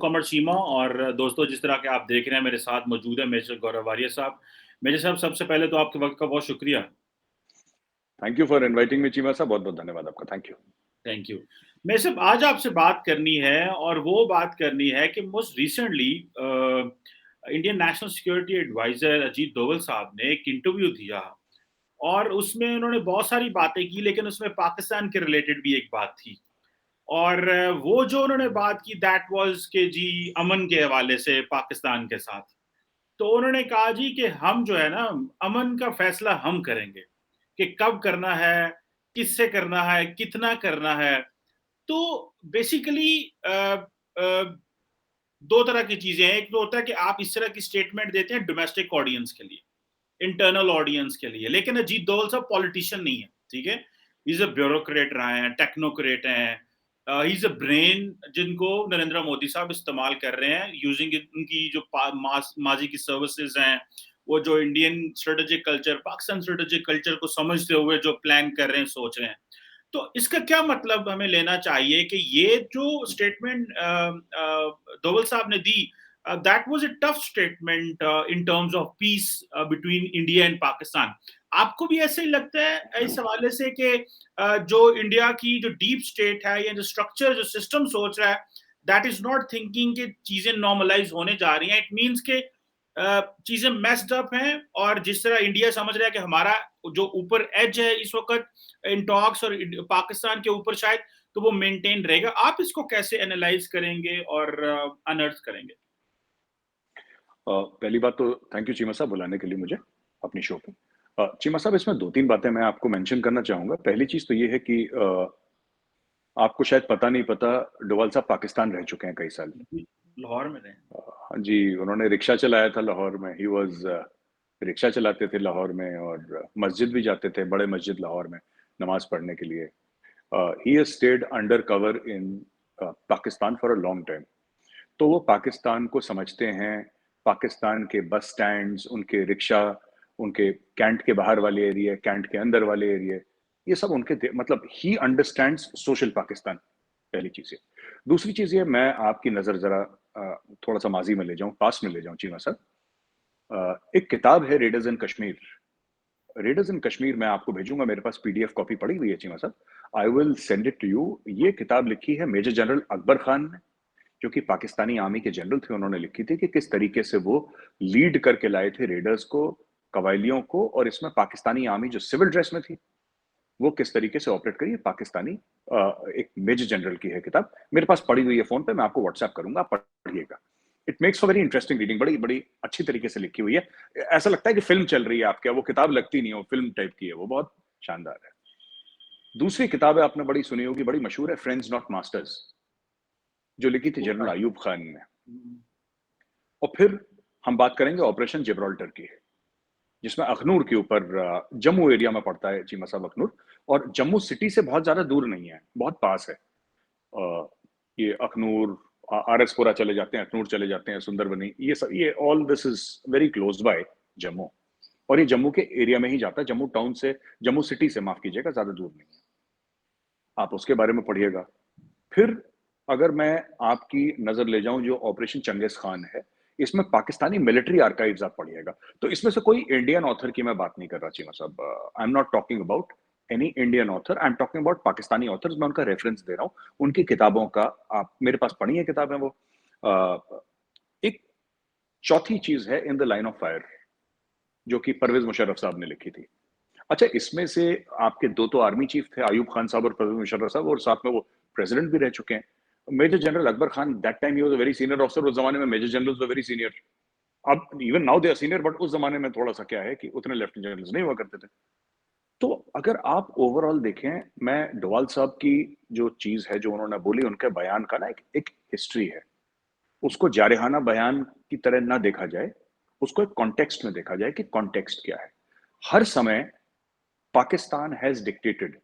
Comrade सीमा और दोस्तों जिस तरह के आप देख रहे हैं मेरे साथ मौजूद है मेजर गौरव वारियर साहब। मेजर साहब सबसे पहले तो आपके वक़्त का बहुत शुक्रिया। Thank you for inviting me Cheema साहब, बहुत बहुत धन्यवाद आपका, thank you. Thank you. Major साहब आज आपसे बात करनी है और वो बात करनी है कि most recently Indian national security adviser Ajit Doval साहब ने एक इंटरव्यू दिया और उसमें उन्होंने बहुत सारी बातें की लेकिन उसमें पाकिस्तान के रिलेटेड भी एक बात थी। और वो जो उन्होंने बात की दैट वाज़ कि जी अमन के हवाले से पाकिस्तान के साथ। तो उन्होंने कहा जी कि हम जो है ना अमन का फैसला हम करेंगे कि कब करना है, किससे करना है, कितना करना है। तो बेसिकली अ, 2 तरह की चीज़ें हैं। एक तो होता है कि आप इस तरह की स्टेटमेंट देते हैं डोमेस्टिक ऑडियंस के लिए, इंटरनल ऑडियंस के लिए। लेकिन अजीत डोवल साहब पॉलिटिशियन नहीं है, ठीक है? ही इज़ अ ब्यूरोक्रेट रहे हैं, टेक्नोक्रेट हैं। ही इज़ अ ब्रेन जिनको नरेंद्र मोदी साहब इस्तेमाल कर रहे हैं यूजिंग उनकी जो माज़ी की सर्विसेज़ हैं, वो जो Indian strategic culture, Pakistan strategic culture को समझते हुए जो प्लान कर रहे हैं, सोच रहे हैं। तो इसका क्या मतलब हमें लेना चाहिए कि ये जो स्टेटमेंट डोवल साहब ने दी that was a tough statement in terms of peace between India and Pakistan. आपको भी ऐसे ही लगता है इस हवाले से कि जो इंडिया की जो डीप स्टेट है या जो स्ट्रक्चर जो सिस्टम सोच रहा है दैट इज नॉट थिंकिंग कि चीजें नॉर्मलाइज होने जा रही हैं, इट मींस के चीजें मेस्ड अप हैं और जिस तरह इंडिया समझ रहा है कि हमारा जो ऊपर एज है इस वक्त इन टॉक्स और पाकिस्तान के ऊपर शायद, तो वो मेंटेन रहेगा। आप इसको कैसे एनालाइज करेंगे और अनर्थ करेंगे? पहली बात तो थैंक यू चीमा साहब बुलाने के लिए मुझे अपनी शो पे। चीमा साहब, इसमें दो तीन बातें मैं आपको मेंशन करना चाहूंगा। पहली चीज तो ये है कि आपको शायद पता नहीं पता, डोवाल साहब पाकिस्तान रह चुके हैं कई साल। लाहौर में रहे। हाँ जी, उन्होंने रिक्शा चलाया था लाहौर में। ही वाज रिक्शा चलाते थे लाहौर में और मस्जिद भी जाते थे, बड़े मस्जिद लाहौर में नमाज पढ़ने के लिए। He has stayed under cover in Pakistan for a long time. तो वो पाकिस्तान को समझते हैं। पाकिस्तान के बस स्टैंड्स, उनके रिक्शा, उनके कैंट के बाहर वाले एरिया, कैंट के अंदर वाले एरिया, ये सब मतलब ही अंडरस्टैंड्स सोशल पाकिस्तान। पहली चीज है। दूसरी चीज ये, मैं आपकी नजर जरा थोड़ा सा माजी में ले जाऊं, पास में ले जाऊं चीमा सर। एक किताब है रेडर्स इन कश्मीर। रेडर्स इन कश्मीर मैं आपको भेजूंगा, मेरे पास पीडीएफ कॉपी पड़ी हुई है चीमा साहब। I will send it to you. ये किताब लिखी है मेजर जनरल अकबर खान ने, जो कि पाकिस्तानी आर्मी के जनरल थे। उन्होंने लिखी थी कि किस तरीके से वो लीड करके लाए थे रेडर्स को, कवायलियों को, और इसमें पाकिस्तानी आर्मी जो सिविल ड्रेस में थी वो किस तरीके से ऑपरेट करी। पाकिस्तानी एक मेजर जनरल की है किताब, मेरे पास पड़ी हुई है फोन पे, मैं आपको व्हाट्सएप करूंगा, आप पढ़िएगा। It makes for very interesting reading, बड़ी बड़ी अच्छी तरीके से लिखी हुई है। ऐसा लगता है कि फिल्म चल रही है आपके, वो किताब लगती नहीं है, वो फिल्म टाइप की है, वो बहुत शानदार है। दूसरी किताब है, आपने बड़ी सुनी होगी, बड़ी मशहूर है, फ्रेंड्स नॉट मास्टर्स, जो लिखी थी जनरल अयूब खान ने। और फिर हम बात करेंगे ऑपरेशन जिब्राल्टर की, जिसमें अखनूर के ऊपर, जम्मू एरिया में पड़ता है चीमा साहब अखनूर, और जम्मू सिटी से बहुत ज्यादा दूर नहीं है, बहुत पास है। ये अखनूर, आरएसपुरा चले जाते हैं, अखनूर चले जाते हैं, सुंदरबनी, ये सब, ये all this is very close by Jammu. और ये जम्मू के एरिया में ही जाता है, जम्मू टाउन से, जम्मू सिटी से, माफ कीजिएगा, ज्यादा दूर नहीं है। आप उसके बारे में पढ़िएगा। फिर अगर मैं आपकी नजर ले जाऊं जो ऑपरेशन चंगेज खान है, इसमें पाकिस्तानी मिलिट्री आर्काइव्स आप पढ़िएगा। तो इसमें से कोई इंडियन ऑथर की मैं बात नहीं कर रहा चीमा साहब। I am not talking about any Indian author, I am talking about Pakistani authors. मैं उनका रेफरेंस दे रहा हूँ, उनकी किताबों का। आप मेरे पास पढ़ी है किताबें वो। एक चौथी चीज है इन द लाइन ऑफ फायर, जो कि परवेज मुशर्रफ साहब ने लिखी थी। अच्छा, इसमें से आपके दो तो आर्मी चीफ थे, अयूब खान साहब और परवेज मुशर्रफ साहब, और साथ में वो प्रेसिडेंट भी रह चुके हैं। Major general Akbar Khan, that time he was a very senior officer. उस जमाने में major generals were very senior. अब even now they are senior, but उस जमाने में थोड़ा सा क्या है कि उतने लेफ्टिनेंट जनरल्स नहीं हुआ करते थे। तो अगर आप ओवरऑल देखें, मैं डोवाल साहब की जो चीज है, जो उन्होंने बोली, उनके बयान का ना एक हिस्ट्री है। उसको जारहाना बयान की तरह ना देखा जाए, उसको एक कॉन्टेक्स्ट में देखा जाए कि कॉन्टेक्स्ट क्या है। हर समय पाकिस्तान हैज डिक्टेटेड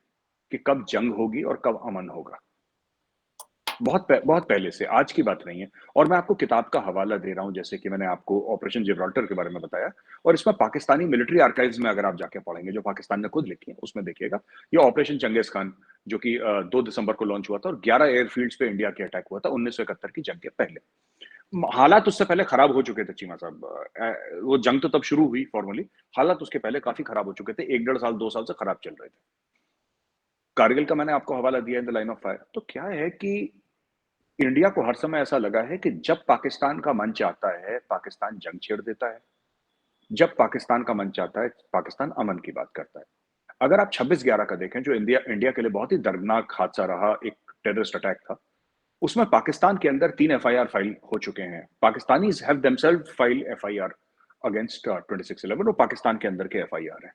कि कब जंग होगी और कब अमन होगा। बहुत पहले से, आज की बात नहीं है। और मैं आपको किताब का हवाला दे रहा हूं, जैसे कि मैंने आपको ऑपरेशन जिब्राल्टर के बारे में बताया, और इसमें पाकिस्तानी मिलिट्री आर्काइव्स में अगर आप जाके पढ़ेंगे, जो पाकिस्तान ने खुद लिखी है, उसमें देखिएगा। ये ऑपरेशन चंगेज खान, जो कि 2 दिसंबर को लॉन्च हुआ था और 11 एयरफील्ड्स पे इंडिया के अटैक हुआ था 1971 की जंग के पहले। हालात उससे पहले खराब हो चुके थे चीमा साहब। वो जंग तो तब शुरू हुई फॉर्मली, हालात उसके पहले काफी खराब हो चुके थे, 1 डेढ़ साल 2 साल से खराब चल रहे थे। कारगिल का मैंने आपको हवाला दिया इन द लाइन ऑफ फायर। तो क्या है कि इंडिया को हर समय ऐसा लगा है कि जब पाकिस्तान का मन चाहता है, पाकिस्तान जंग छेड़ देता है। जब पाकिस्तान का मन चाहता है, पाकिस्तान अमन की बात करता है। अगर आप 26/11 का देखें, जो इंडिया इंडिया के लिए बहुत ही दर्दनाक हादसा रहा, एक टेररिस्ट अटैक था, उसमें पाकिस्तान के अंदर 3 एफआईआर फाइल हो चुके हैं। Pakistanis have themselves file FIR against 2611, वो पाकिस्तान के अंदर के एफआईआर है।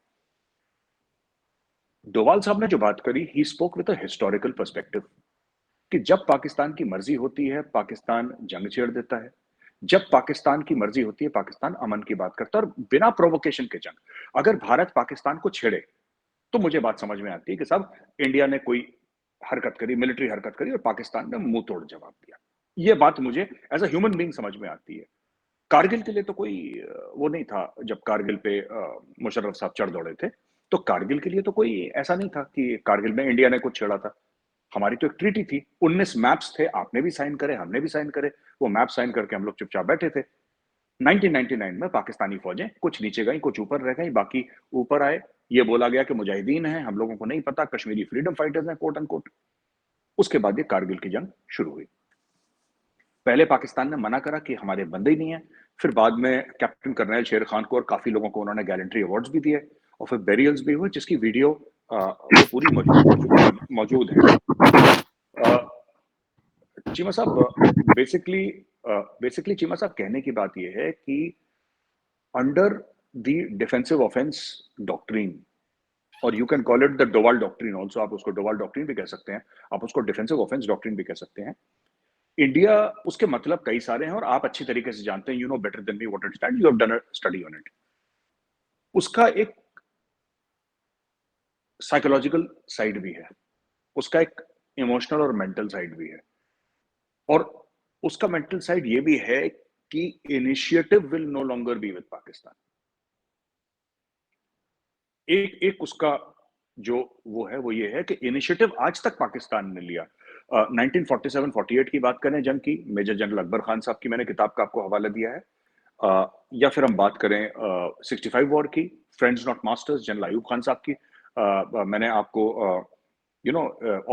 डोवाल साहब ने जो बात करी, he spoke with a historical perspective, कि जब पाकिस्तान की मर्जी होती है, पाकिस्तान जंग छेड़ देता है। जब पाकिस्तान की मर्जी होती है, पाकिस्तान अमन की बात करता है, और बिना प्रोवोकेशन के जंग। अगर भारत पाकिस्तान को छेड़े, तो मुझे बात समझ में आती है कि साहब इंडिया ने कोई हरकत करी, मिलिट्री हरकत करी, और पाकिस्तान ने मुंह तोड़ जवाब दिया। ये बात मुझे एज अ ह्यूमन बीइंग समझ में आती है। कारगिल के लिए तो कोई वो नहीं था, जब कारगिल पे मुशर्रफ साहब चढ़ दौड़े थे, तो कारगिल के लिए तो कोई ऐसा नहीं था कि कारगिल में इंडिया ने कुछ छेड़ा था। हमारी तो एक ट्रीटी थी, 19 मैप्स थे, आपने भी साइन करे, हमने भी साइन करे। वो मैप साइन करके हम लोग चुपचाप बैठे थे। 1999 में पाकिस्तानी फौजें कुछ नीचे गई, कुछ ऊपर रह गई, बाकी ऊपर आए। ये बोला गया कि मुजाहिदीन हैं, हम लोगों को नहीं पता, कश्मीरी फ्रीडम फाइटर्स हैं, कोट अनकोट। उसके बाद ये कारगिल की जंग शुरू हुई। पहले पाकिस्तान ने मना करा कि हमारे बंदे ही नहीं है। फिर बाद में कैप्टन कर्नल शेर खान को और काफी लोगों को उन्होंने गैलेंट्री अवार्ड्स भी दिए, और फिर बेरियल्स भी हुए, जिसकी वीडियो वो पूरी मौजूद है। चीमा साहब, बेसिकली बेसिकली चीमा साहब, कहने की बात यह है कि under the defensive offense doctrine, और you can call it the Doval doctrine also, आप उसको डोवाल डॉक्ट्रिन भी कह सकते हैं, आप उसको डिफेंसिव ऑफेंस डॉक्ट्रिन भी कह सकते हैं। इंडिया, उसके मतलब कई सारे हैं, और आप अच्छी तरीके से जानते हैं, you know better than me what it stand, you have done a study on it. उसका एक साइकोलॉजिकल साइड भी है, उसका एक इमोशनल और मेंटल साइड भी है, और उसका मेंटल साइड ये भी है कि initiative will no longer be with Pakistan. एक एक उसका जो वो है, वो ये है कि इनिशिएटिव आज तक पाकिस्तान ने लिया। 1947-48 की बात करें जंग की, मेजर जनरल अकबर खान साहब की मैंने किताब का आपको हवाला दिया है। या फिर हम बात करें 65 वॉर की, friends not masters, general Ayub Khan साहब की, मैंने आपको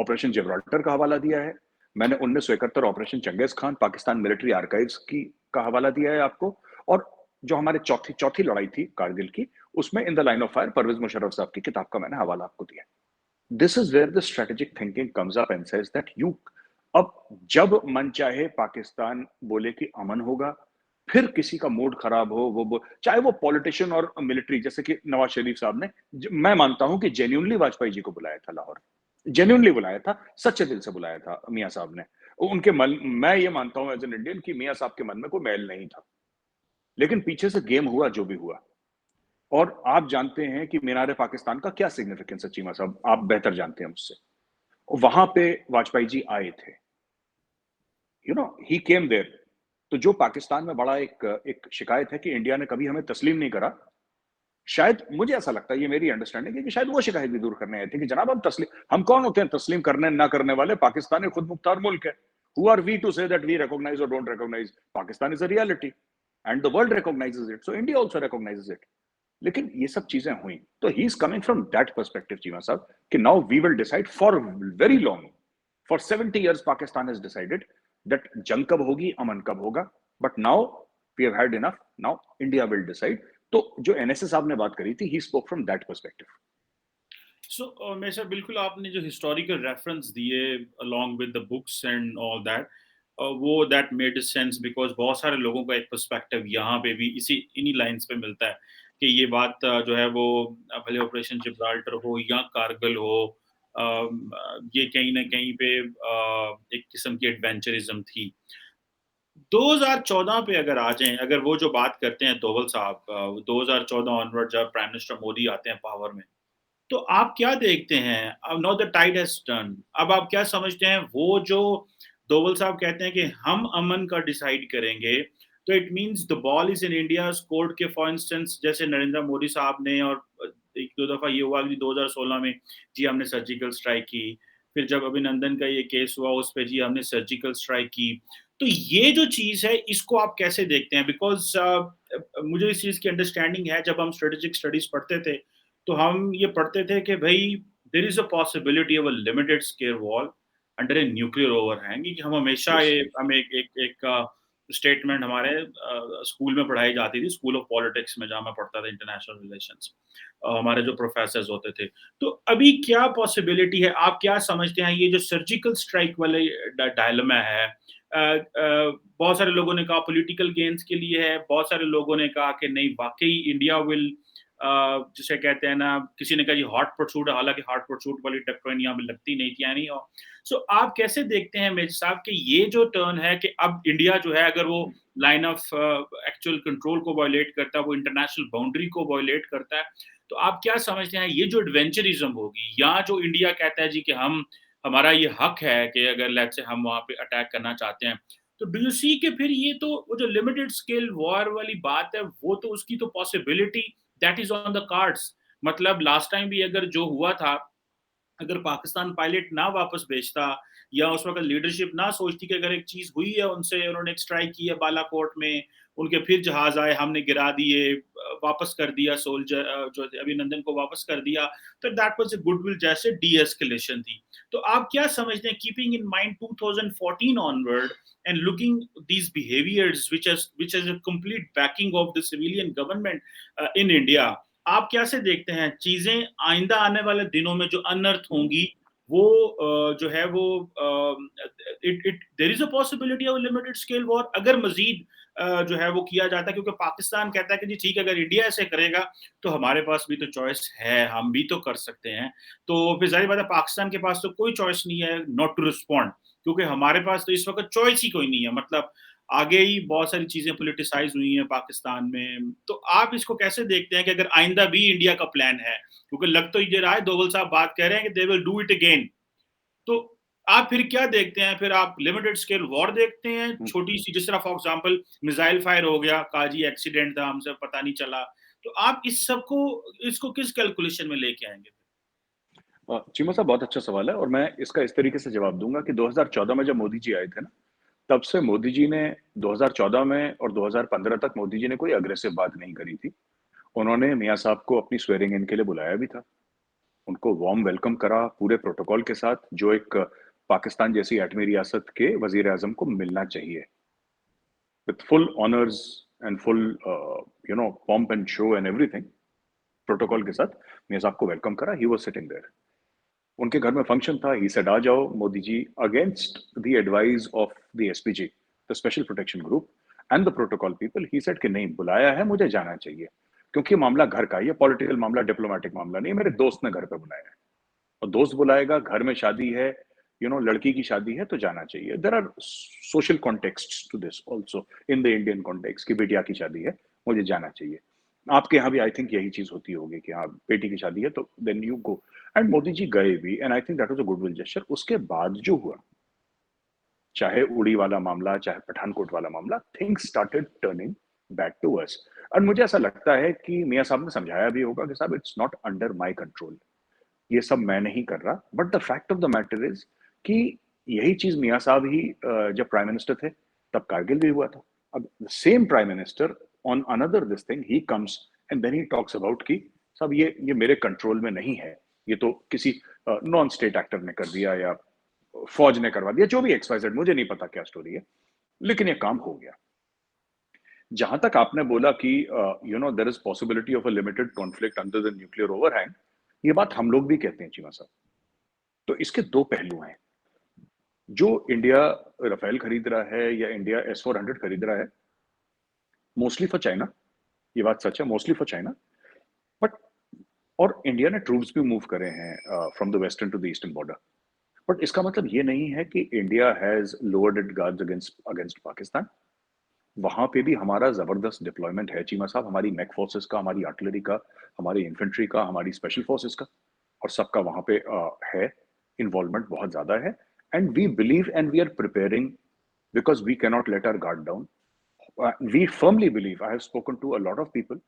ऑपरेशन जिब्राल्टर का हवाला दिया है। मैंने 1971 operation Chengiz Khan, Pakistan military archives की का हवाला दिया है आपको। और जो हमारे चौथी चौथी लड़ाई थी कारगिल की, उसमें in the line of fire Pervez Musharraf साहब की किताब का मैंने हवाला आपको दिया। This is where the strategic thinking comes up and says that you, अब जब मन चाहे पाकिस्तान बोले कि अमन होगा, फिर किसी का मूड खराब हो, चाहे वो पॉलिटिशियन और मिलिट्री, जैसे कि नवाज शरीफ साहब ने, मैं मानता हूं कि जेन्युइनली वाजपेयी जी को बुलाया था लाहौर, जेन्युइनली बुलाया था, सच्चे दिल से बुलाया था मियां साहब ने। उनके मन, मैं ये मानता हूं एज एन इंडियन कि मियां साहब के मन में कोई मैल नहीं था, लेकिन पीछे से गेम हुआ जो भी हुआ। और आप जानते हैं कि मीनार पाकिस्तान का क्या सिग्निफिकेंस है चीमा साहब, आप बेहतर जानते हैं मुझसे। वहां पे वाजपेयी जी आए थे, you know he came there. तो जो पाकिस्तान में बड़ा एक एक शिकायत है कि इंडिया ने कभी हमें तस्लीम नहीं करा, शायद मुझे ऐसा लगता है, ये मेरी अंडरस्टैंडिंग है कि शायद वो शिकायत भी दूर करने आए थे कि जनाब हम कौन होते हैं तस्लीम करने ना करने वाले, पाकिस्तान एक खुद मुख्तार मुल्क है। Who are we to say that we recognise और don't recognise, Pakistan is a reality and the world recognises it, so India also recognises it. लेकिन ये सब चीजें हुई, तो he is coming from that perspective Cheema साहब, कि now we will decide for very long, for 70 years Pakistan has decided that जंग कब होगी, अमन कब होगा, but now we have had enough, now India will decide. तो जो एनएसए साहब ने बात करी थी, he spoke from that perspective. So मैं सर बिल्कुल आपने जो हिस्टोरिकल रेफरेंस दिए along with the books and all that, वो दैट मेड सेंस बिकॉज बहुत सारे लोगों का एक पर्सपेक्टिव यहाँ पे भी इसी इन्हीं लाइंस पे मिलता है कि ये बात जो है वो भले ऑपरेशन जिब्राल्टर हो या कारगिल हो, ये कहीं ना कहीं पे एक किस्म की एडवेंचरिज्म थी। 2014 पे अगर आ जाएं, अगर वो जो बात करते हैं दोवल साहब, 2014 ऑनवर्ड जब प्राइम मिनिस्टर मोदी आते हैं पावर में, तो आप क्या देखते हैं? अब now the tide has turn, अब आप क्या समझते हैं वो जो दोवल साहब कहते हैं कि हम अमन का डिसाइड करेंगे, तो it means the ball is in India's court के फॉर इंस्टेंस जैसे नरेंद्र मोदी साहब ने और 1-2 दफ़ा ये हुआ कि 2016 में जी हमने सर्जिकल स्ट्राइक की, फिर जब अभिनंदन का ये केस हुआ उस पे जी हमने सर्जिकल स्ट्राइक की। तो ये जो चीज़ है, इसको आप कैसे देखते हैं? बिकॉज़ मुझे इस चीज़ की अंडरस्टैंडिंग है, जब हम स्ट्रेटेजिक स्टडीज़ पढ़ते थे, तो हम ये पढ़ते थे कि भई there is a possibility of a limited scale war under a nuclear overhang, कि हम हमेशा यस। ये हम एक स्टेटमेंट हमारे स्कूल में पढ़ाई जाती थी, स्कूल ऑफ पॉलिटिक्स में जहाँ मैं पढ़ता था, इंटरनेशनल रिलेशंस। हमारे जो प्रोफेसर्स होते थे। तो अभी क्या पॉसिबिलिटी है? आप क्या समझते हैं ये जो सर्जिकल स्ट्राइक वाले डायलेमा है, बहुत सारे लोगों ने कहा पॉलिटिकल गेन्स के लिए है, बहुत सारे लोगों ने कहा कि नहीं वाक़ई इंडिया विल जिसे कहते हैं ना, किसी ने कहा जी हॉट परसूट है, हालाँकि हॉट परसूट वाली टक्कर यहाँ पे लगती नहीं थी एनी हाउ। सो आप कैसे देखते हैं मेजर साहब कि ये जो टर्न है कि अब इंडिया जो है अगर वो लाइन ऑफ एक्चुअल कंट्रोल को वायलेट करता है, वो इंटरनेशनल बाउंड्री को वायलेट करता है, तो आप क्या समझते हैं ये जो एडवेंचरिज़्म होगी या जो इंडिया कहता है जी कि हम हमारा ये हक है कि अगर लेट्स से हम वहाँ पे अटैक करना चाहते हैं, तो डू यू सी कि फिर ये तो वो जो लिमिटेड स्केल वॉर वाली बात है, वो तो उसकी तो possibility that is on the cards. मतलब लास्ट टाइम भी अगर जो हुआ था, अगर पाकिस्तान पायलट ना वापस भेजता या उस वक़्त लीडरशिप ना सोचती कि अगर एक चीज़ हुई है उनसे, उन्होंने एक स्ट्राइक की है बालाकोट में, उनके फिर जहाज़ आए, हमने गिरा दिए, वापस कर दिया सोल्जर जो अभिनंदन को वापस कर दिया, तो दैट वाज़ अ गुडविल जैसे डी-एस्केलेशन थी। तो आप क्या समझते हैं keeping in mind 2014 onward and looking these behaviors which has a complete backing of the civilian government in India, आप कैसे देखते हैं चीजें आइंदा आने वाले दिनों में जो अनर्थ होंगी, वो जो है वो it it there is a possibility of limited scale war अगर मजीद जो है वो किया जाता है, क्योंकि पाकिस्तान कहता है कि जी ठीक है अगर इंडिया ऐसे करेगा तो हमारे पास भी तो चॉइस है, हम भी तो कर सकते हैं। तो फिर जाहिर बात है पाकिस्तान के पास तो कोई चॉइस नहीं है नॉट टू रिस्पॉन्ड, क्योंकि हमारे पास तो इस वक्त चॉइस ही कोई नहीं है। मतलब आगे ही बहुत सारी चीजें पोलिटिसाइज हुई हैं पाकिस्तान में। तो आप इसको कैसे देखते हैं कि अगर आइंदा भी इंडिया का प्लान है, क्योंकि लग तो ये रहा है दोवल साहब बात कह रहे हैं कि they will do it again, तो आप फिर क्या देखते हैं? फिर आप लिमिटेड स्केल वॉर देखते हैं, छोटी सी जिस तरह फॉर एग्जांपल मिसाइल फायर हो गया, काजी एक्सीडेंट था, हमसे पता नहीं चला। तो आप इस सब को इसको किस कैलकुलेशन में लेके आएंगे? चीमा साहब बहुत अच्छा सवाल है और मैं इसका इस तरीके से जवाब दूंगा कि 2014 में जब मोदी जी आए थे ना, तब से मोदी जी ने 2014 में और 2015 तक मोदी जी ने कोई अग्रेसिव बात नहीं करी थी। उन्होंने मियाँ साहब को अपनी स्वेरिंग इन के लिए बुलाया भी था। उनको वार्म वेलकम करा पूरे प्रोटोकॉल के साथ, जो एक पाकिस्तान जैसी एटमी रियासत के वजीर आजम को मिलना चाहिए, with full honours and full pomp and show and everything. Protocol के साथ मियाँ साहब को वेलकम करा। He was sitting there. उनके घर में फंक्शन था। ही सेड आ जाओ Modi ji, against the advice of the SPG, the special protection group and the protocol people. He said कि नहीं, बुलाया है, मुझे जाना चाहिए, क्योंकि मामला घर का, ये पॉलिटिकल मामला, डिप्लोमेटिक मामला नहीं, मेरे दोस्त ने घर पे बुलाया है और दोस्त बुलाएगा, घर में शादी है, लड़की की शादी है, तो जाना चाहिए। There are social context to this also in the Indian context की बेटिया की शादी है, मुझे जाना चाहिए। आपके यहाँ भी आई थिंक यही चीज होती होगी कि हाँ बेटी की शादी है तो then you go. And Modi ji गए भी, and I think that was a goodwill gesture. उसके बाद जो हुआ, चाहे उड़ी वाला मामला, चाहे पठानकोट वाला मामला, things started turning back to us. और मुझे ऐसा लगता है कि मियाँ साहब ने समझाया भी होगा कि साहब it's not under my control, ये सब मैं नहीं कर रहा। But the fact of the matter is कि यही चीज मियाँ साहब ही जब प्राइम मिनिस्टर थे तब कारगिल भी हुआ था। अब same prime minister on another this thing he comes and then he talks about कि साहब ये मेरे कंट्रोल में नहीं है, ये तो किसी नॉन स्टेट एक्टर ने कर दिया या फौज ने करवा दिया, जो भी XYZ, मुझे नहीं पता क्या स्टोरी है, लेकिन ये काम हो गया। जहां तक आपने बोला कि there is possibility of a limited conflict under the nuclear overhang, ये बात हम लोग भी कहते हैं चीमा साहब। तो इसके दो पहलू हैं। जो इंडिया राफेल खरीद रहा है या इंडिया S-400 खरीद रहा है, मोस्टली फॉर चाइना, ये बात सच है, मोस्टली फॉर चाइना। बट और इंडिया ने ट्रूप्स भी मूव करे हैं from the western to the eastern border. But इसका मतलब ये नहीं है कि India has lowered it guards against against Pakistan. वहां पे भी हमारा जबरदस्त डिप्लॉयमेंट है चीमा साहब, हमारी मैक फोर्सेस का, हमारी आर्टिलरी का, हमारी इन्फेंट्री का, हमारी स्पेशल फोर्सेस का, और सबका वहां पे है इन्वॉल्वमेंट बहुत ज्यादा है। And we believe and we are preparing because we cannot let our guard down. We firmly believe, I have spoken to a lot of people,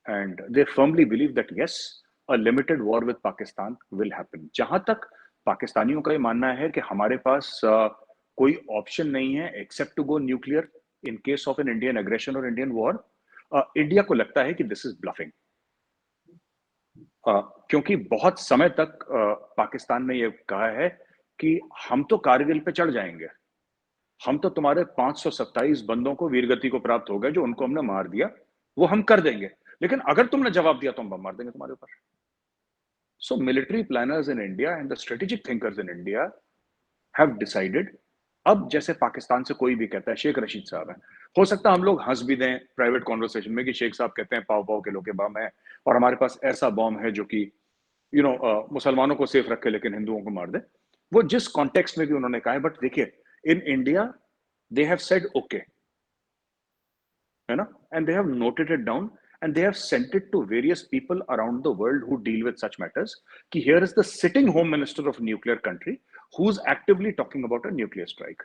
and they firmly believe that yes, a limited war with Pakistan will happen. जहां तक पाकिस्तानियों का ये मानना है कि हमारे पास कोई ऑप्शन नहीं है except to go nuclear in case of an Indian aggression और इंडियन वॉर। इंडिया को लगता है कि दिस इज ब्लफिंग, क्योंकि बहुत समय तक पाकिस्तान ने ये कहा है कि हम तो कारगिल पे चढ़ जाएंगे, हम तो तुम्हारे 527 बंदों को वीरगति को प्राप्त हो गए जो उनको हमने मार दिया, वो हम कर देंगे, लेकिन अगर तुमने जवाब दिया तो हम बम मार देंगे तुम्हारे ऊपर। So military planners in India and the strategic thinkers in India have decided, अब जैसे पाकिस्तान से कोई भी कहता है, शेख रशीद साहब है, हो सकता है हम लोग हंस भी दें प्राइवेट कॉन्वर्सेशन में कि शेख साहब कहते हैं पाव पाव किलो के बम है और हमारे पास ऐसा बम है जो कि मुसलमानों को सेफ रखे लेकिन हिंदुओं को मार दे, वो जिस कॉन्टेक्स्ट में भी उन्होंने कहा है। बट देखिए, in India they have said okay, and they have noted it down and they have sent it to various people around the world who deal with such matters कि here is the sitting home minister of nuclear country who's actively talking about a nuclear strike।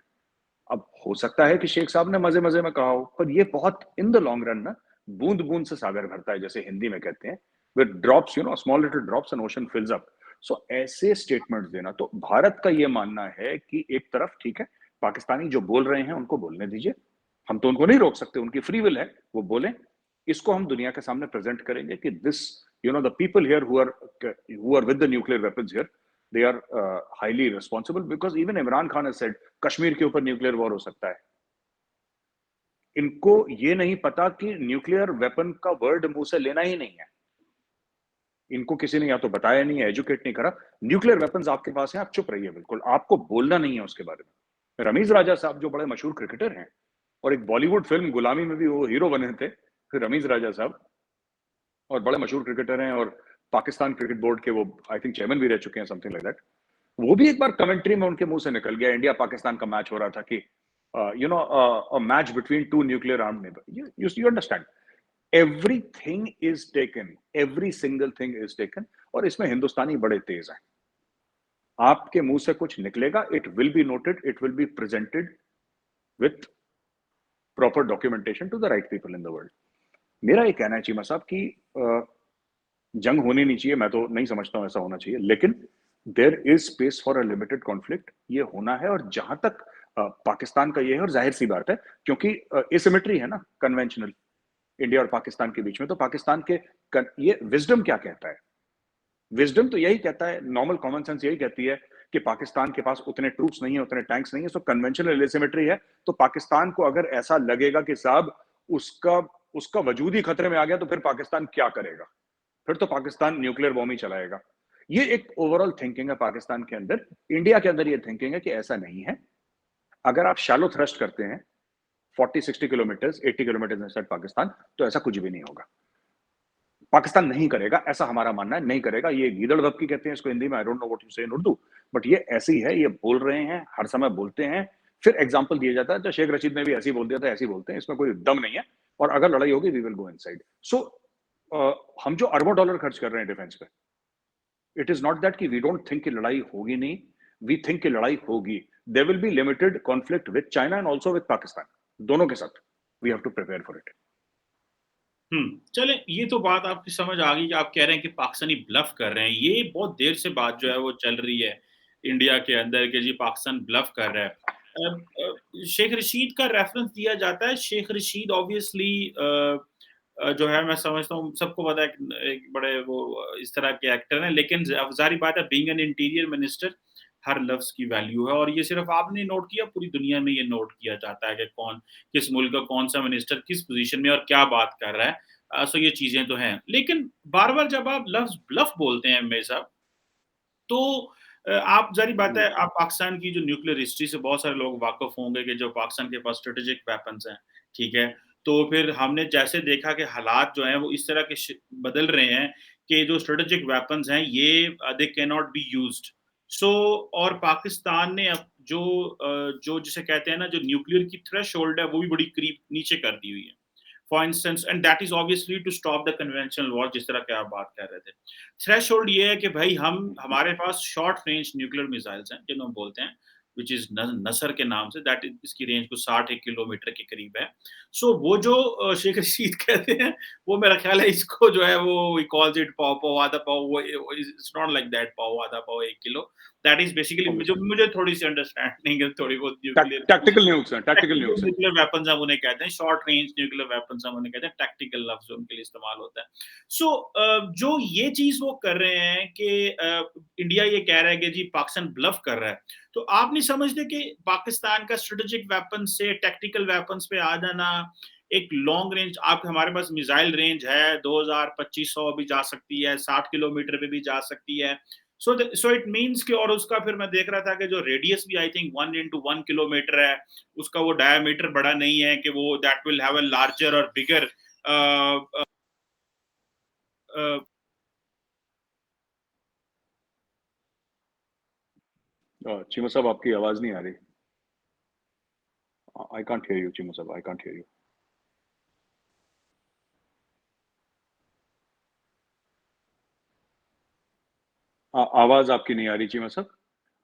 अब हो सकता है कि शेख साहब ने मजे मजे में कहा हो, पर ये बहुत इन द लॉन्ग रन ना बूंद बूंद से सागर भरता है, जैसे हिंदी में कहते हैं, with drops, small little drops and ocean fills up। so ऐसे स्टेटमेंट्स देना, तो भारत का ये मानना है कि एक तरफ ठीक है, पाकिस्तानी जो बोल रहे हैं उनको बोलने दीजिए, हम तो उनको नहीं रोक सकते, उनकी फ्री विल है, वो बोलें, इसको हम दुनिया के सामने प्रेजेंट करेंगे कि this the people here who are with the nuclear weapons here, they are highly responsible because even Imran Khan has said Kashmir के ऊपर न्यूक्लियर वॉर हो सकता है। इनको ये नहीं पता कि न्यूक्लियर वेपन का वर्ड मुंह से लेना ही नहीं है, इनको किसी ने या तो बताया नहीं है, एजुकेट नहीं करा। न्यूक्लियर वेपन्स आपके पास है, आप चुप रहिए, बिल्कुल आपको बोलना नहीं है उसके बारे में। रमीज राजा साहब जो बड़े मशहूर क्रिकेटर हैं और एक बॉलीवुड फिल्म गुलामी में भी वो हीरो बने थे, फिर रमीज राजा साहब, और बड़े मशहूर क्रिकेटर हैं और पाकिस्तान क्रिकेट बोर्ड के वो आई थिंक चेयरमैन भी रह चुके हैं, समथिंग लाइक दैट। वो भी एक बार कमेंट्री में उनके मुंह से निकल गया, इंडिया पाकिस्तान का मैच हो रहा था कि a match between two nuclear armed neighbour, you understand, everything is taken, every single thing is taken. और इसमें हिंदुस्तानी बड़े तेज हैं, आपके मुंह से कुछ निकलेगा, it will be noted, it will be presented with proper documentation to the right people in the world. मेरा ये कहना है चीमा साहब कि जंग होनी नहीं चाहिए, मैं तो नहीं समझता हूं ऐसा होना चाहिए, लेकिन there is space for a limited conflict, ये होना है। और जहां तक पाकिस्तान का ये है, और जाहिर सी बात है क्योंकि एसिमेट्री है ना कन्वेंशनल इंडिया और पाकिस्तान के बीच में, तो पाकिस्तान के ये विजडम क्या कहता है, विजडम तो यही कहता है, नॉर्मल कॉमन सेंस यही कहती है कि पाकिस्तान के पास उतने ट्रूप्स नहीं है, उतने टैंक्स नहीं है, सो कन्वेंशनल एसिमेट्री है। तो पाकिस्तान को अगर ऐसा लगेगा कि साहब उसका उसका वजूद ही खतरे में आ गया, तो फिर पाकिस्तान क्या करेगा, फिर तो पाकिस्तान न्यूक्लियर बॉम्ब ही चलाएगा। ये एक ओवरऑल थिंकिंग है पाकिस्तान के अंदर। इंडिया के अंदर ये थिंकिंग है कि ऐसा नहीं है, अगर आप शैलो थ्रस्ट करते हैं 40-60 किलोमीटर 80 किलोमीटर इनसाइड पाकिस्तान, तो ऐसा कुछ भी नहीं होगा, पाकिस्तान नहीं करेगा, ऐसा हमारा मानना है, नहीं करेगा। ये गीदड़ भपकी कहते हैं इसको हिंदी में, I don't know what you से इन उर्दू, बट ये ऐसी है, ये बोल रहे हैं, हर समय बोलते हैं, फिर एग्जांपल दिया जाता है, तो शेख रशीद ने भी ऐसे ही बोल दिया था, ऐसे ही बोलते हैं, इसमें कोई दम नहीं है, और अगर लड़ाई होगी वी विल गो इनसाइड। सो हम जो अरबों डॉलर खर्च कर रहे हैं डिफेंस पे, इट इज नॉट दैट कि वी डोंट थिंक कि लड़ाई होगी नहीं, वी थिंक कि लड़ाई होगी। There will be limited conflict with China and also with Pakistan, दोनों के साथ we have to prepare for it. चले, ये तो बात आपकी समझ आ गई कि आप कह रहे हैं कि पाकिस्तानी ब्लफ कर रहे हैं। ये बहुत देर से बात जो है वो चल रही है इंडिया के अंदर कि जी पाकिस्तान ब्लफ कर रहा है। शेख रशीद का रेफरेंस दिया जाता है। शेख रशीद ऑब्वियसली जो है मैं समझता हूँ सबको पता है एक बड़े वो इस तरह के एक्टर हैं, लेकिन ज़ाहिर बात है बीइंग एन इंटीरियर मिनिस्टर हर लफ्ज़ की वैल्यू है, और ये सिर्फ आपने नोट किया, पूरी दुनिया में ये नोट किया जाता है कि कौन किस मुल्क का कौन-सा मिनिस्टर किस पोज़ीशन में और क्या बात कर रहा है। सो ये चीज़ें तो हैं। लेकिन बार-बार जब आप लफ्ज़ ब्लफ बोलते हैं मेरे साहब, तो आप ज़ाहिर बात है आप पाकिस्तान की जो न्यूक्लियर हिस्ट्री से बहुत सारे लोग वाकिफ़ होंगे कि जो पाकिस्तान के पास स्ट्रैटेजिक वेपन्स हैं, ठीक है? तो फिर हमने जैसे देखा कि हालात जो हैं वो इस तरह के बदल रहे हैं कि जो स्ट्रैटेजिक वेपन्स हैं ये they can not be used. So और पाकिस्तान ने अब जो जिसे कहते हैं ना जो न्यूक्लियर की थ्रेशोल्ड है वो भी बड़ी करीब नीचे कर दी हुई है। For instance and that is obviously to stop the conventional war, जिस तरह की आप बात कर रहे थे। थ्रेशोल्ड ये है कि भाई हमारे पास शॉर्ट रेंज न्यूक्लियर मिसाइल्स हैं जिन्हें हम बोलते हैं विच इज नसर के नाम से, दैट इज इसकी रेंज को 60 किलोमीटर के करीब है। सो वो जो शेख रशीद कहते हैं वो मेरा ख्याल है इसको जो है वो he calls it pav pav आधा पाव, वो इट्स नॉट लाइक दैट पाव आधा पाव 1 किलो। दैट इज बेसिकली जो मुझे थोड़ी सी अंडरस्टैंडिंग है थोड़ी बहुत न्यूक्लियर टैक्टिकल न्यूक्स हैं, टैक्टिकल न्यूक्स हैं। न्यूक्लियर वेपन्स हम उन्हें कहते हैं, शॉर्ट रेंज न्यूक्लियर वेपन्स हम उन्हें कहते हैं, टैक्टिकल लफ्ज उनके लिए इस्तेमाल होता है। सो जो ये चीज वो कर रहे हैं कि इंडिया ये कह रहा है कि जी पाकिस्तान ब्लफ कर रहा है, तो आप नहीं समझते कि पाकिस्तान का स्ट्रेटेजिक वेपन से टैक्टिकल वेपन्स पे आ जाना, एक लॉन्ग रेंज, आप हमारे पास मिसाइल रेंज है 2000-2500 भी जा सकती है, 60 किलोमीटर पे भी जा सकती है। सो इट मीन्स कि, और उसका फिर मैं देख रहा था कि जो रेडियस भी आई थिंक 1 into 1 किलोमीटर है, उसका वो डायमीटर बड़ा नहीं है कि वो that will have a larger और बिगर चीमा साहब आपकी आवाज नहीं आ रही। I can't hear you Cheema साहब, आई कांट हियर यू। आवाज आपकी नहीं आ रही चीमा साहब।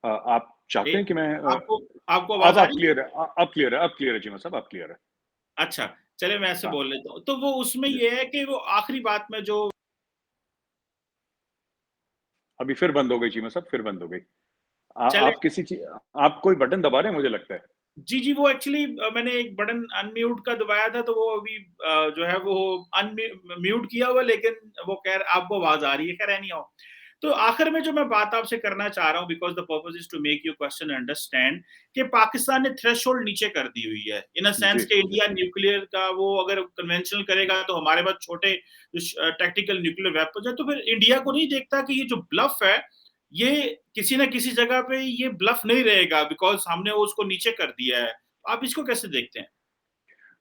आप चाहते हैं कि मैं आपको आपको अब आवाज आ आप रही है? क्लियर है, अब क्लियर है, अब क्लियर है चीमा साहब, अब क्लियर है। अच्छा, चलिए मैं ऐसे हाँ बोल लेता हूँ। तो वो उसमें जी। ये है कि वो आखिरी बात में जो अभी फिर बंद हो गई चीमा साहब, फिर बंद हो गई। चले, आप किसी चीज, आप कोई बटन दबा रहे हैं मुझे लगता है। जी, जी, वो एक्चुअली मैंने एक बटन अनम्यूट का दबाया था, तो वो अभी जो है वो म्यूट किया हुआ, लेकिन वो आपको आवाज़ आ रही है, खैर एनीहाउ। तो आखिर में जो मैं बात आपसे करना चाह रहा हूँ, because the purpose is to make your question understand, कि पाकिस्तान ने थ्रेशोल्ड नीचे कर दी हुई है। इन अ जी सेंस कि जी इंडिया न्यूक्लियर का वो अगर कन्वेंशनल करेगा, तो हमारे पास छोटे टैक्टिकल न्यूक्लियर वेपन्स हैं, तो फिर इंडिया को नहीं देखता कि ये जो ब्लफ है, ये किसी न किसी जगह पे ये ब्लफ नहीं रहेगा, बिकॉज़ हमने उसको नीचे कर दिया है। आप इसको कैसे देखते हैं?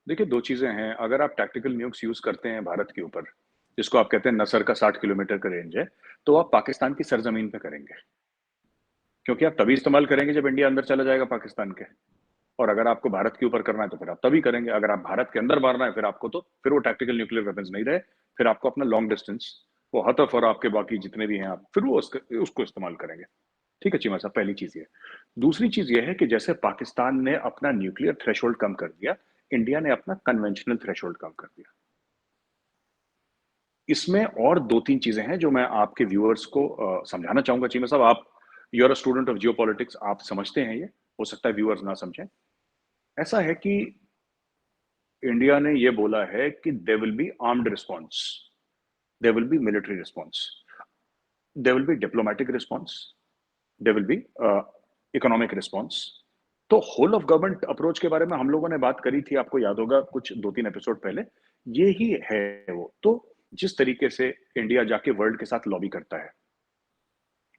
देखिए, 2 चीज़ें हैं, अगर आप टैक्टिकल न्यूक्स यूज़ करते हैं भारत के ऊपर, जिसको आप कहते हैं नसर का 60 किलोमीटर का रेंज है, तो आप पाकिस्तान की सरज़मीन पे करेंगे। क्योंकि आप तभी इस्तेमाल करेंगे जब इंडिया अंदर चला जाएगा पाकिस्तान के। और अगर आपको भारत के ऊपर करना है, तो फिर आप तभी करेंगे। अगर आप भारत के अंदर मारना है, फिर आपको तो फिर वो टैक्टिकल न्यूक्लियर वेपन्स नहीं रहे, फिर आपको अपना लॉन्ग डिस्टेंस, वो हतफ और आपके बाकी जितने भी हैं आप, फिर वो उसको इस्तेमाल करेंगे। ठीक है चीमा साहब, पहली चीज़ ये। दूसरी चीज़ ये है कि जैसे पाकिस्तान ने अपना न्यूक्लियर थ्रेशोल्ड कम कर दिया, इंडिया ने अपना कन्वेंशनल थ्रेशोल्ड कम कर दिया। इसमें और 2-3 चीज़ें हैं जो मैं आपके व्यूअर्स को समझाना चाहूँगा चीमा साहब। आप you are a student of geopolitics, आप समझते हैं ये, हो सकता है व्यूअर्स ना समझें। ऐसा है कि इंडिया ने ये बोला है कि there will be armed response, there will be military response, there will be diplomatic response, there will be economic response. तो होल ऑफ गवर्नमेंट अप्रोच के बारे में हम लोगों ने बात करी थी, आपको याद होगा कुछ 2-3 एपिसोड पहले। ये ही है वो। तो जिस तरीके से इंडिया जाके वर्ल्ड के साथ लॉबी करता है,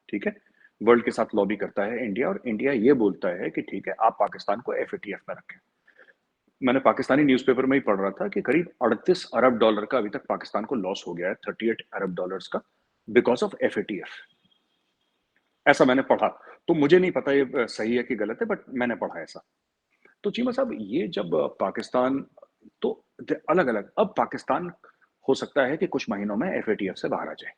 ठीक है? वर्ल्ड के साथ लॉबी करता है इंडिया, और इंडिया ये बोलता है कि ठीक है, आप पाकिस्तान को एफएटीएफ में रखें। मैंने पाकिस्तानी न्यूज़पेपर में ही पढ़ रहा था कि करीब 38 अरब डॉलर का अभी तक पाकिस्तान को लॉस हो गया है, 38 अरब डॉलर्स का, बिकॉज़ ऑफ एफएटीएफ। ऐसा मैंने पढ़ा। तो मुझे नहीं पता ये सही है कि गलत है, बट मैंने पढ़ा ऐसा। तो चीमा साहब, ये जब पाकिस्तान, तो अलग-अलग, अब पाकिस्तान हो सकता है कि कुछ महीनों में एफएटीएफ से बाहर आ जाए,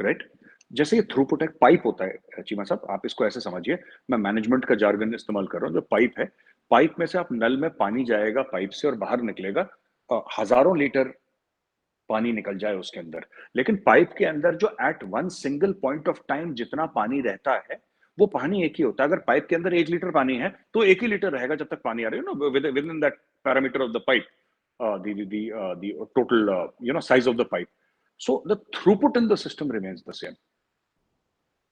राइट? जैसे ये थ्रूपुट एक पाइप होता है चीमा साहब, आप इसको ऐसे समझिए, मैं मैनेजमेंट का जार्गन इस्तेमाल कर रहा हूँ। जो पाइप है, पाइप में से आप नल में पानी जाएगा पाइप से और बाहर निकलेगा, हज़ारों लीटर पानी निकल जाए उसके अंदर। लेकिन पाइप के अंदर जो at one single point of time जितना पानी रहता है, वो पानी एक ही होता है। अगर पाइप के अंदर 1 लीटर पानी है, तो 1 ही लीटर रहेगा जब तक पानी आ रही है ना, with in that parameter of the pipe, the total, size of the pipe. So the throughput in the system remains the same.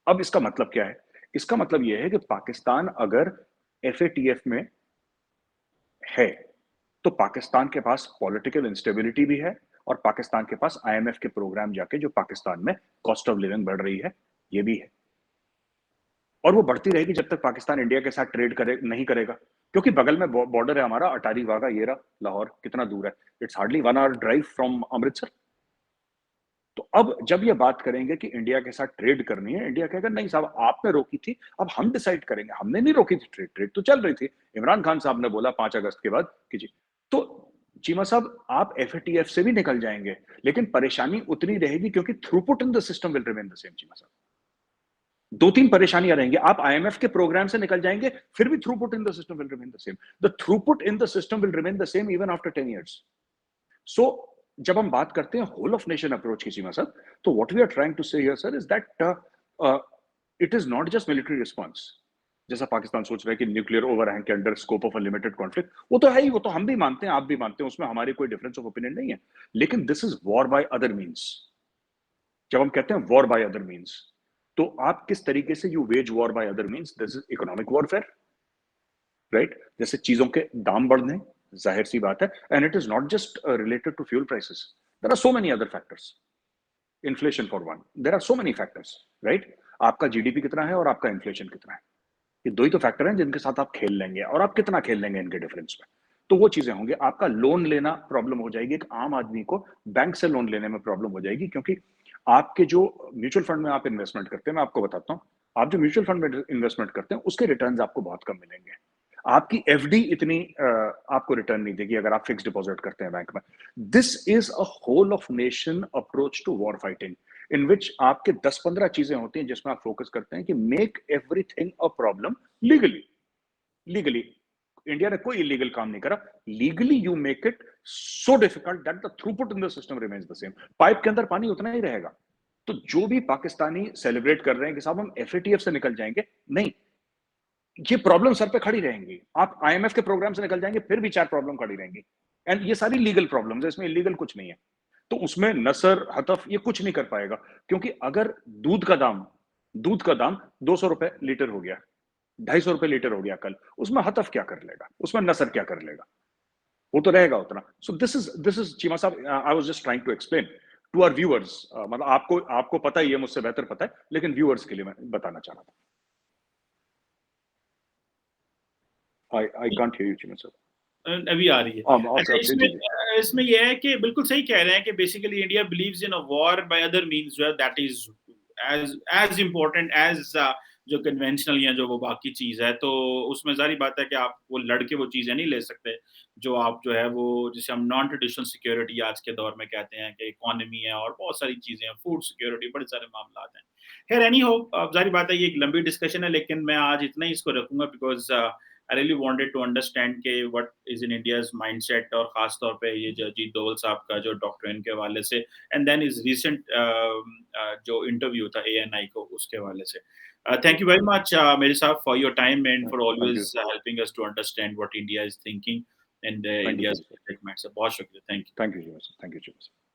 अब इसका मतलब क्या है? इसका मतलब यह है कि पाकिस्तान अगर एफएटीएफ में है, तो पाकिस्तान के पास पॉलिटिकल इंस्टेबिलिटी भी है, और पाकिस्तान के पास आईएमएफ के प्रोग्राम जाके जो पाकिस्तान में कॉस्ट ऑफ लिविंग बढ़ रही है, ये भी है। और वो बढ़ती रहेगी जब तक पाकिस्तान इंडिया के साथ ट्रेड नहीं करेगा, क्योंकि बगल में बॉर्डर है हमारा, अटारी वाघा, ये रहा लाहौर, कितना दूर है? It's hardly 1 hour drive from Amritsar. तो अब जब ये बात करेंगे कि इंडिया के साथ ट्रेड करनी है, इंडिया कहेगा नहीं साहब, आपने रोकी थी, अब हम डिसाइड करेंगे। हमने नहीं रोकी थी ट्रेड, ट्रेड तो चल रही थी। इमरान खान साहब ने बोला 5 अगस्त के बाद कि जी। तो चीमा साहब, आप एफएटीएफ से भी निकल जाएंगे, लेकिन परेशानी उतनी रहेगी, क्योंकि throughput in the system will remain the same. Cheema साहब, 2-3 परेशानियां रहेंगी। आप आईएमएफ के प्रोग्राम से निकल जाएंगे, फिर भी throughput in the system will remain the same. The throughput in the system will remain the same even after 10 years. So जब हम बात करते हैं होल ऑफ नेशन अप्रोच की, सीमा सर, तो what we are trying to say here sir is that it is not just military response, जैसा पाकिस्तान सोच रहा है कि न्यूक्लियर ओवरहैंग के under scope of a limited conflict, वो तो है ही, वो तो हम भी मानते हैं, आप भी मानते हैं, उसमें हमारी कोई डिफरेंस ऑफ ओपिनियन नहीं है। लेकिन this is war by other means. जब हम कहते हैं वॉर बाय अदर मीन्स, तो आप किस तरीके से you wage war by other means, this is economic warfare, right? जैसे चीजों के दाम बढ़ने, जाहिर सी बात है, and it is not just related to fuel prices, there are so many other factors, inflation for one, there are so many factors, right? आपका जीडीपी कितना है और आपका इन्फ्लेशन कितना है, ये दो ही तो फैक्टर हैं जिनके साथ आप खेल लेंगे, और आप कितना खेल लेंगे इनके डिफरेंस में, तो वो चीजें होंगी। आपका लोन लेना प्रॉब्लम हो जाएगी, एक आम आदमी को बैंक से लोन लेने में प्रॉब्लम हो जाएगी, क्योंकि आपके जो म्यूचुअल फंड में आप इन्वेस्टमेंट करते हैं, मैं आपको बताता हूँ, आप जो म्यूचुअल फंड में इन्वेस्टमेंट करते हैं उसके रिटर्न्स आपको बहुत कम मिलेंगे। आपकी एफडी इतनी आपको रिटर्न नहीं देगी अगर आप फिक्स डिपॉजिट करते हैं बैंक में। This is a whole of nation approach to war fighting, in which आपके 10-15 चीजें होती हैं जिसमें आप फोकस करते हैं कि make everything a problem legally. Legally India ने कोई इलीगल काम नहीं करा, legally you make it so difficult that the throughput in the system remains the same. Pipe के अंदर पानी उतना ही रहेगा। तो जो भी पाकिस्तानी सेलिब्रेट कर रहे हैं कि साहब हम एफएटीएफ से निकल जाएंगे, नहीं, ये प्रॉब्लम सर पे खड़ी रहेंगी। आप आईएमएफ के प्रोग्राम से निकल जाएंगे फिर भी 4 प्रॉब्लम खड़ी रहेंगी, एंड ये सारी लीगल प्रॉब्लम्स है, इसमें इलीगल कुछ नहीं है। तो उसमें नसर हतफ ये कुछ नहीं कर पाएगा, क्योंकि अगर दूध का दाम 200 रुपए लीटर हो गया, 250 रुपए लीटर हो गया कल, उसमें हतफ क्या कर लेगा, उसमें नसर क्या कर लेगा, वो तो रहेगा उतना। सो दिस इज चीमा साहब, I was just trying to explain to our viewers, मतलब आपको पता ही है, मुझसे बेहतर पता है, लेकिन व्यूअर्स के लिए मैं बताना चाह रहा था। I can't hear you Cheema साहब। अभी आ रही है। अच्छा, जी इसमें जी जी। इसमें यह है कि बिल्कुल सही कह रहे हैं कि basically India believes in a war by other means, जो that is as important as जो कन्वेंशनल या जो वो बाकी चीज है। तो उसमें जारी बात है कि आप वो लड़के वो चीजें नहीं ले सकते जो आप जो है वो, जिसे हम नॉन ट्रेडिशनल सिक्योरिटी आज के दौर में कहते हैं, कि इकोनॉमी है और बहुत सारी चीजें हैं, फूड सिक्योरिटी, बड़े सारे मामला हैं। खैर एनी हो, जारी बात है ये एक लंबी डिस्कशन है, लेकिन मैं आज इतना ही इसको रखूंगा, because I really wanted to understand के what is in India's mindset, और खास तौर पे ये जो अजीत डोवल साहब का जो डॉक्ट्रिन के हवाले से, एंड देन इज रिसेंट जो इंटरव्यू था ANI को, उसके हवाले से। थैंक यू वेरी मच मेरे साहब for your time and for thank you, always helping us to understand what India is thinking and thank you India's Cheema साहब, बहुत शुक्रिया, thank you. Thank you Cheema साहब, थैंक यू चीमा साहब।